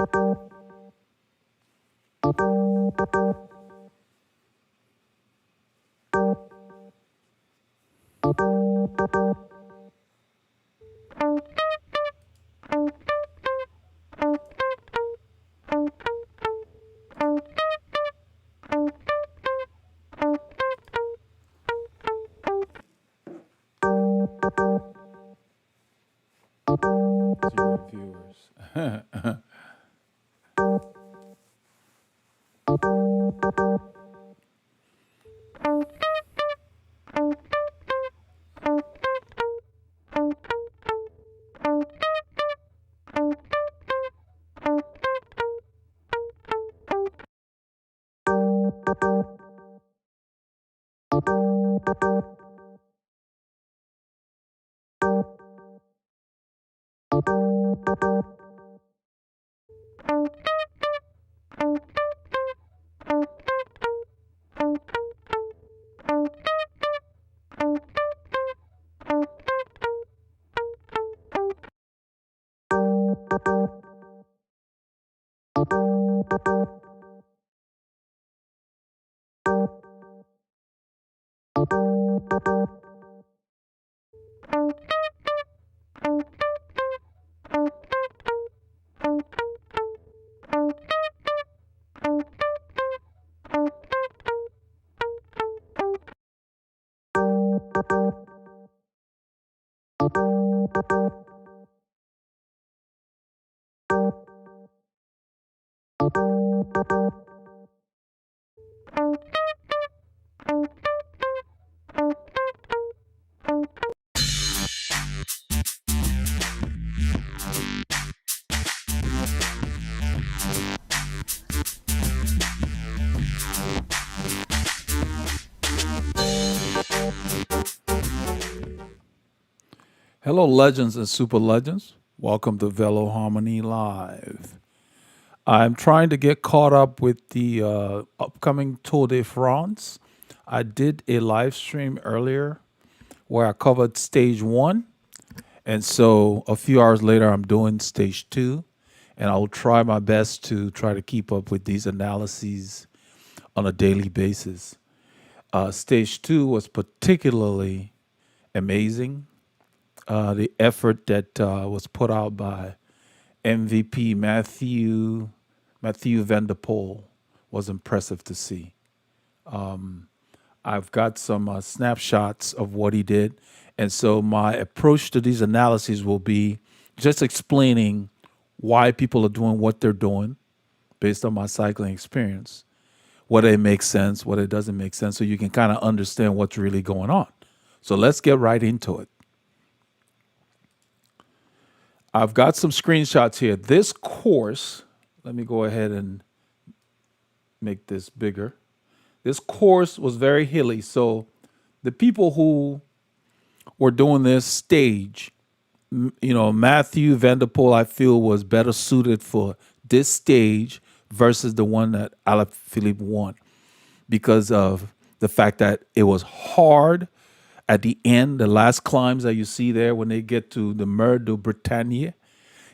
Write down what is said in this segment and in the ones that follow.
Zero viewers. Hello, legends and super legends. Welcome to Veloharmony Live. I'm trying to get caught up with the upcoming Tour de France. I did a live stream earlier where I covered stage one. And so a few hours later, I'm doing stage two. And I will try my best to try to keep up with these analyses on a daily basis. Stage two was particularly amazing. The effort that was put out by MVP Matthew Van der Poel was impressive to see. I've got some snapshots of what he did, and so my approach to these analyses will be just explaining why people are doing what they're doing based on my cycling experience, whether it makes sense, whether it doesn't make sense, so you can kind of understand what's really going on. So let's get right into it. I've got some screenshots here. This course, let me go ahead and make this bigger. This course was very hilly. So the people who were doing this stage, Matthew Van der Poel, I feel, was better suited for this stage versus the one that Alaphilippe won because of the fact that it was hard. At the end, the last climbs that you see there when they get to the Mer de Bretagne,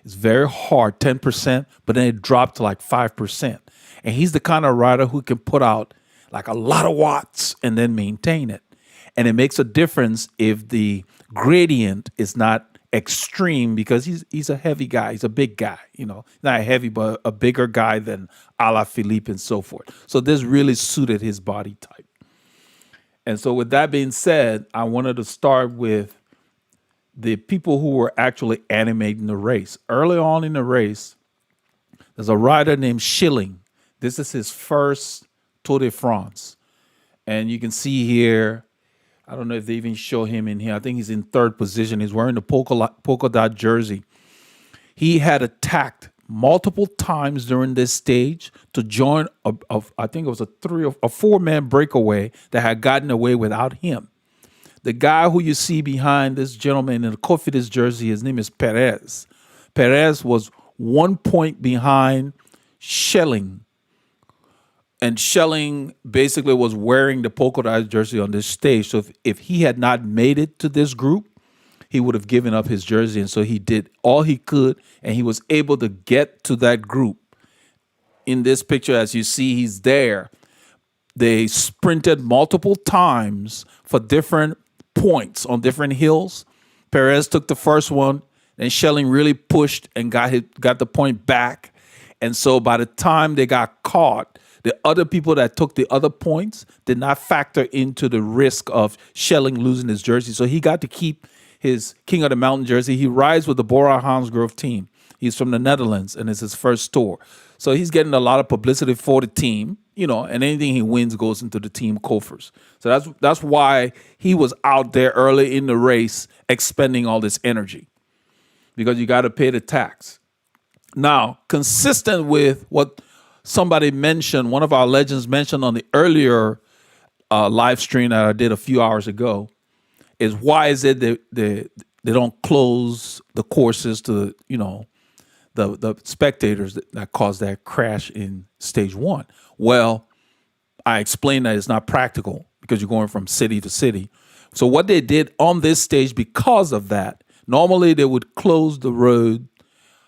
it's very hard, 10%, but then it dropped to like 5%. And he's the kind of rider who can put out like a lot of watts and then maintain it. And it makes a difference if the gradient is not extreme because he's a heavy guy. He's a big guy, not heavy, but a bigger guy than Alaphilippe and so forth. So this really suited his body type. And so with that being said, I wanted to start with the people who were actually animating the race. Early on in the race, there's a rider named Schilling. This is his first Tour de France. And you can see here, I don't know if they even show him in here. I think he's in third position. He's wearing the polka dot jersey. He had attacked multiple times during this stage to join I think it was a 4-man breakaway that had gotten away without him. The guy who you see behind this gentleman in the Cofidis jersey, his name is Perez. Perez was 1 point behind Schelling. And Schelling basically was wearing the polka dot jersey on this stage. So if he had not made it to this group, he would have given up his jersey. And so he did all he could, and he was able to get to that group. In this picture, as you see, he's there. They sprinted multiple times for different points on different hills. Perez took the first one, and Schelling really pushed and got the point back. And so by the time they got caught, the other people that took the other points did not factor into the risk of Schelling losing his jersey. So he got to keep his King of the Mountain jersey. He rides with the Bora Hansgrohe team. He's from the Netherlands, and it's his first tour. So he's getting a lot of publicity for the team, and anything he wins goes into the team coffers. So that's why he was out there early in the race expending all this energy, because you got to pay the tax. Now, consistent with what somebody mentioned, one of our legends mentioned on the earlier live stream that I did a few hours ago, is why is it that they don't close the courses to, the spectators that caused that crash in stage one? Well, I explained that it's not practical because you're going from city to city. So what they did on this stage, because of that, normally they would close the road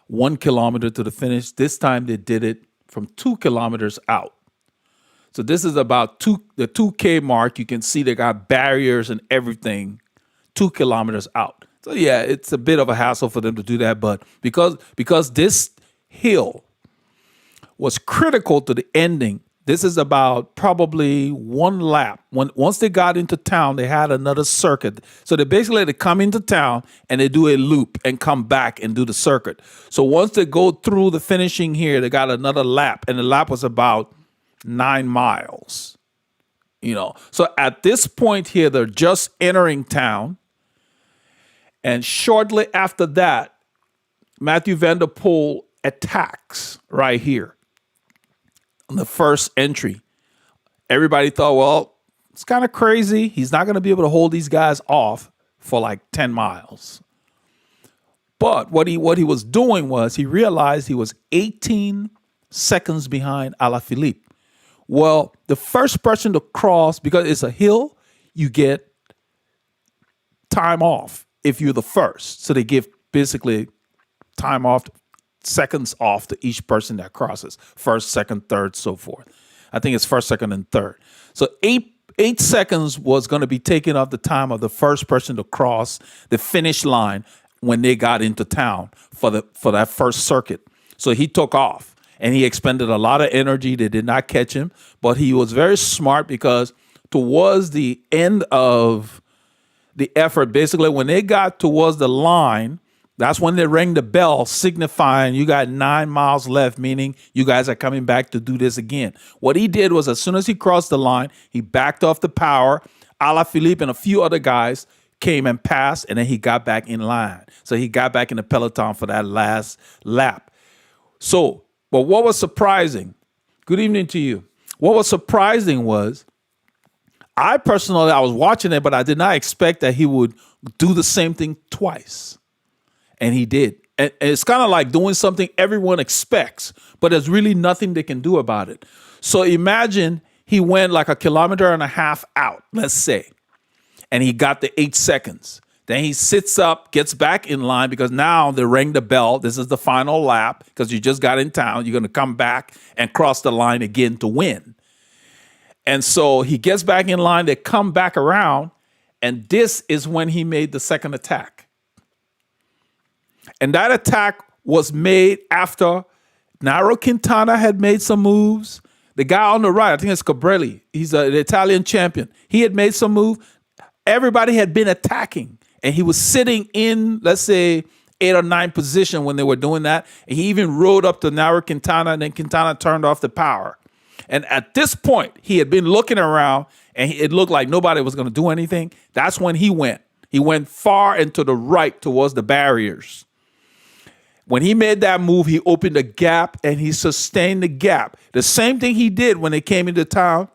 1 kilometer to the finish. This time they did it from 2 kilometers out. So this is about the 2K mark. You can see they got barriers and everything 2 kilometers out. So yeah, it's a bit of a hassle for them to do that, but because this hill was critical to the ending, this is about probably one lap. Once they got into town, they had another circuit. So they come into town and they do a loop and come back and do the circuit. So once they go through the finishing here, they got another lap, and the lap was about 9 miles. So at this point here, they're just entering town. And shortly after that, Mathieu van der Poel attacks right here on the first entry. Everybody thought, well, it's kind of crazy. He's not going to be able to hold these guys off for like 10 miles. But what he was doing was he realized he was 18 seconds behind Alaphilippe. Well, the first person to cross, because it's a hill, you get time off if you're the first. So they give basically time off, seconds off to each person that crosses. First, second, third, so forth. I think it's first, second, and third. So eight seconds was going to be taken off the time of the first person to cross the finish line when they got into town for that first circuit. So he took off and he expended a lot of energy. They did not catch him, but he was very smart, because towards the end of the effort, basically when they got towards the line, that's when they rang the bell signifying you got 9 miles left, meaning you guys are coming back to do this again. What he did was, as soon as he crossed the line, he backed off the power. Alaphilippe and a few other guys came and passed, and then he got back in line. So he got back in the peloton for that last lap. So, but what was surprising, good evening to you. What was surprising was, I was watching it, but I did not expect that he would do the same thing twice. And he did. And it's kind of like doing something everyone expects, but there's really nothing they can do about it. So imagine he went like 1.5 kilometers out, let's say, and he got the 8 seconds. Then he sits up, gets back in line, because now they rang the bell. This is the final lap, because you just got in town. You're going to come back and cross the line again to win. And so he gets back in line, they come back around, and this is when he made the second attack. And that attack was made after Nairo Quintana had made some moves. The guy on the right, I think it's Cabrelli, he's the Italian champion. He had made some move. Everybody had been attacking, and he was sitting in, let's say, 8 or 9 position when they were doing that. And he even rode up to Nairo Quintana, and then Quintana turned off the power. And at this point, he had been looking around, and it looked like nobody was going to do anything. That's when he went. He went far and to the right towards the barriers. When he made that move, he opened a gap, and he sustained the gap. The same thing he did when they came into town,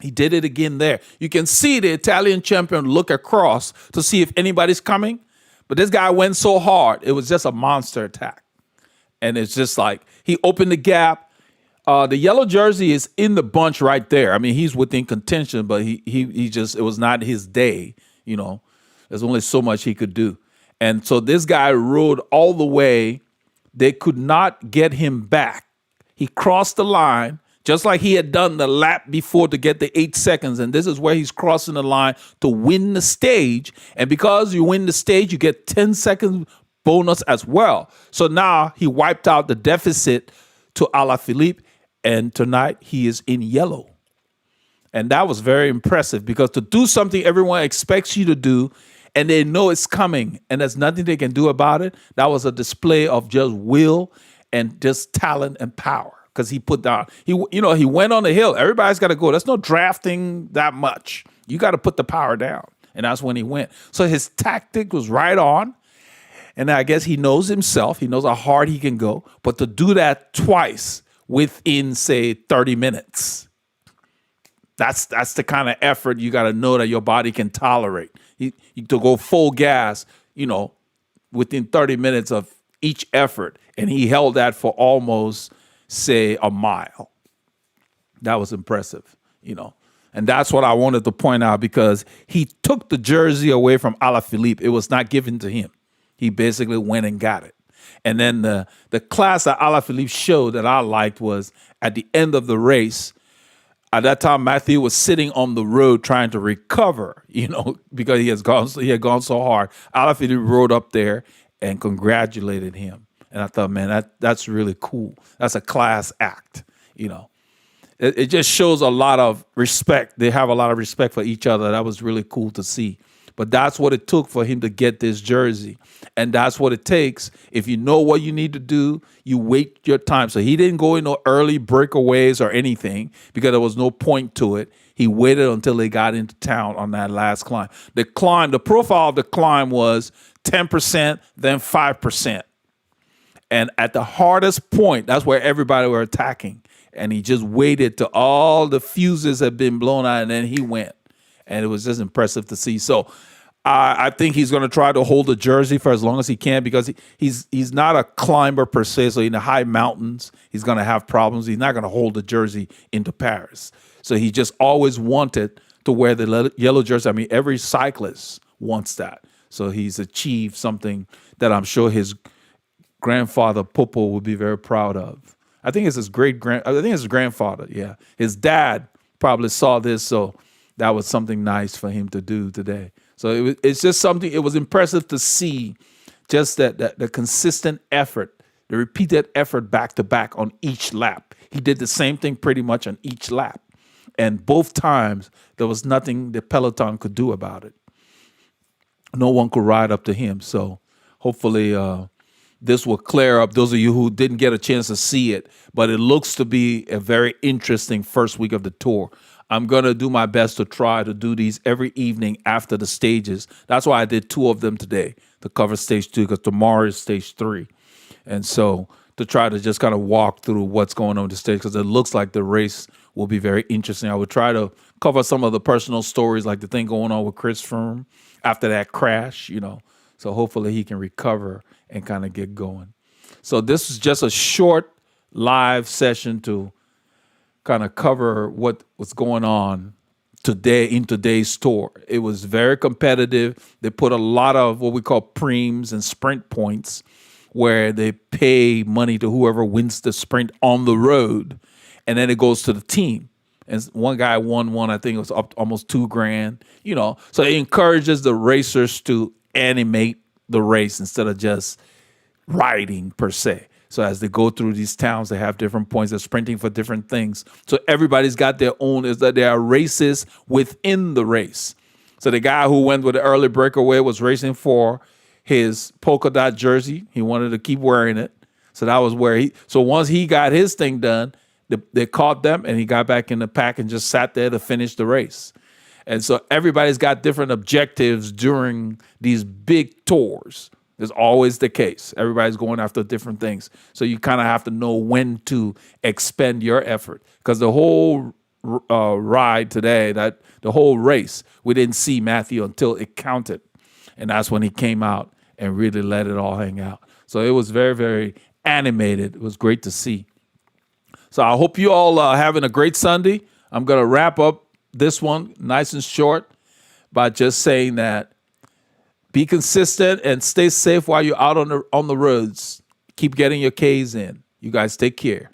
he did it again there. You can see the Italian champion look across to see if anybody's coming. But this guy went so hard, it was just a monster attack. And it's just like he opened the gap. The yellow jersey is in the bunch right there. I mean, he's within contention, but he just, it was not his day. There's only so much he could do. And so this guy rode all the way. They could not get him back. He crossed the line just like he had done the lap before to get the 8 seconds. And this is where he's crossing the line to win the stage. And because you win the stage, you get 10 seconds bonus as well. So now he wiped out the deficit to Alaphilippe. And tonight he is in yellow. And that was very impressive because to do something everyone expects you to do and they know it's coming and there's nothing they can do about it, that was a display of just will and just talent and power. Because he put down, he went on the hill. Everybody's got to go. There's no drafting that much. You got to put the power down. And that's when he went. So his tactic was right on. And I guess he knows himself. He knows how hard he can go. But to do that twice within, say, 30 minutes, that's the kind of effort you got to know that your body can tolerate. To go full gas, within 30 minutes of each effort. And he held that for almost, say, a mile. That was impressive, And that's what I wanted to point out because he took the jersey away from Alaphilippe. It was not given to him. He basically went and got it. And then the class that Alaphilippe showed that I liked was at the end of the race. At that time, Matthew was sitting on the road trying to recover, because he had gone so hard. Alaphilippe rode up there and congratulated him. And I thought, man, that's really cool. That's a class act, It just shows a lot of respect. They have a lot of respect for each other. That was really cool to see. But that's what it took for him to get this jersey. And that's what it takes. If you know what you need to do, you wait your time. So he didn't go in no early breakaways or anything because there was no point to it. He waited until they got into town on that last climb. The profile of the climb was 10%, then 5%. And at the hardest point, that's where everybody were attacking. And he just waited till all the fuses had been blown out, and then he went. And it was just impressive to see. So I think he's going to try to hold the jersey for as long as he can because he's not a climber per se. So in the high mountains, he's going to have problems. He's not going to hold the jersey into Paris. So he just always wanted to wear the yellow jersey. I mean, every cyclist wants that. So he's achieved something that I'm sure his grandfather Poel would be very proud of. I think it's his grandfather. Yeah. His dad probably saw this. So that was something nice for him to do today. So it's just something, it was impressive to see just that the consistent effort, the repeated effort back to back on each lap. He did the same thing pretty much on each lap. And both times, there was nothing the peloton could do about it. No one could ride up to him. So hopefully this will clear up those of you who didn't get a chance to see it. But it looks to be a very interesting first week of the tour. I'm going to do my best to try to do these every evening after the stages. That's why I did 2 of them today to cover stage 2 because tomorrow is stage 3. And so to try to just kind of walk through what's going on with the stage because it looks like the race will be very interesting. I would try to cover some of the personal stories like the thing going on with Chris Froome after that crash, So hopefully he can recover and kind of get going. So this is just a short live session to kind of cover what was going on today in today's tour. It was very competitive. They put a lot of what we call preems and sprint points where they pay money to whoever wins the sprint on the road. And then it goes to the team. And one guy won one, I think it was up almost $2,000, So it encourages the racers to animate the race instead of just riding per se. So as they go through these towns, they have different points. They're sprinting for different things. So everybody's got their own, is that there are races within the race. So the guy who went with the early breakaway was racing for his polka dot jersey. He wanted to keep wearing it. So that was where so once he got his thing done, they caught them and he got back in the pack and just sat there to finish the race. And so everybody's got different objectives during these big tours. It's always the case. Everybody's going after different things. So you kind of have to know when to expend your effort. Because the whole ride today, the whole race, we didn't see Matthew until it counted. And that's when he came out and really let it all hang out. So it was very, very animated. It was great to see. So I hope you all are having a great Sunday. I'm going to wrap up this one nice and short by just saying that Be consistent and stay safe while you're out on the roads. Keep getting your Ks in. You guys take care.